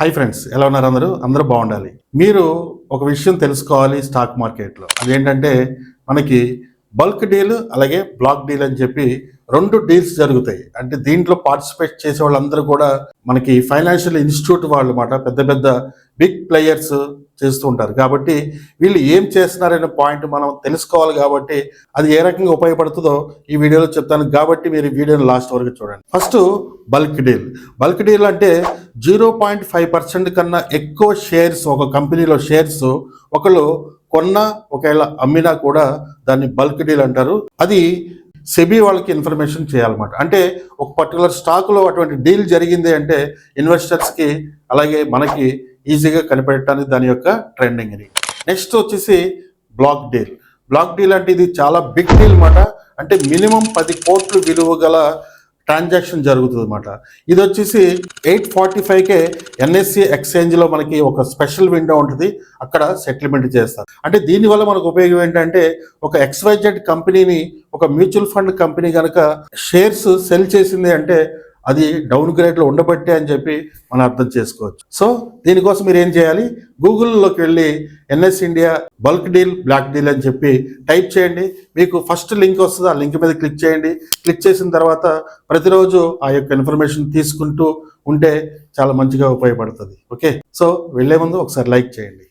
Hi friends, ఎలా ఉన్నారు? అందరూ బాగుండాలి. మీరు ఒక విషయం తెలుసుకోవాలి స్టాక్ మార్కెట్లో. అదేంటంటే మనకి బల్క్ డీల్ అలాగే బ్లాక్ డీల్ అని చెప్పి రెండు డీల్స్ జరుగుతాయి. అంటే దీంట్లో పార్టిసిపేట్ చేసే వాళ్ళందరూ కూడా మనకి ఫైనాన్షియల్ ఇన్స్టిట్యూట్ వాళ్ళు మాట పెద్ద పెద్ద బిగ్ ప్లేయర్స్ చేస్తూ ఉంటారు. కాబట్టి వీళ్ళు ఏం చేస్తున్నారనే పాయింట్ మనం తెలుసుకోవాలి. కాబట్టి అది ఏ రకంగా ఉపయోగపడుతుందో ఈ వీడియోలో చెప్తాను. కాబట్టి మీరు ఈ వీడియోని లాస్ట్ వరకు చూడండి. First bulk deal. Bulk deal అంటే 0.5% కన్నా ఎక్కువ షేర్స్, ఒక కంపెనీలో షేర్స్ ఒకళ్ళు కొన్నా ఒకవేళ అమ్మినా కూడా దాన్ని బల్క్ డీల్ అంటారు. అది సెబీ వాళ్ళకి ఇన్ఫర్మేషన్ చేయాలన్నమాట. అంటే ఒక పర్టికులర్ స్టాక్లో అటువంటి డీల్ జరిగింది అంటే ఇన్వెస్టర్స్కి అలాగే మనకి ఈజీగా కనిపెట్టడానికి దాని యొక్క ట్రెండింగ్ అని. నెక్స్ట్ వచ్చేసి బ్లాక్ డీల్. బ్లాక్ డీల్ అంటే ఇది చాలా బిగ్ డీల్ అన్నమాట. అంటే మినిమం 10 కోట్లు విలువ గల ట్రాన్సాక్షన్ జరుగుతుంది అన్నమాట. ఇది వచ్చేసి 8:45కే ఎన్ఎస్సి ఎక్స్చేంజ్లో మనకి ఒక స్పెషల్ విండో ఉంటుంది, అక్కడ సెటిల్మెంట్ చేస్తారు. అంటే దీనివల్ల మనకు ఉపయోగం ఏంటంటే ఒక XYZ కంపెనీని ఒక మ్యూచువల్ ఫండ్ కంపెనీ కనుక షేర్స్ సెల్ చేసింది అంటే అది డౌన్ గ్రేడ్లో ఉండబట్టే అని చెప్పి మనం అర్థం చేసుకోవచ్చు. సో దీనికోసం మీరు ఏం చేయాలి, గూగుల్లోకి వెళ్ళి NS India bulk deal block deal అని చెప్పి టైప్ చేయండి. మీకు ఫస్ట్ లింక్ వస్తుంది, ఆ లింక్ మీద క్లిక్ చేయండి. క్లిక్ చేసిన తర్వాత ప్రతిరోజు ఆ యొక్క ఇన్ఫర్మేషన్ తీసుకుంటూ ఉంటే చాలా మంచిగా ఉపయోగపడుతుంది. ఓకే, సో వెళ్ళే ముందు ఒకసారి లైక్ చేయండి.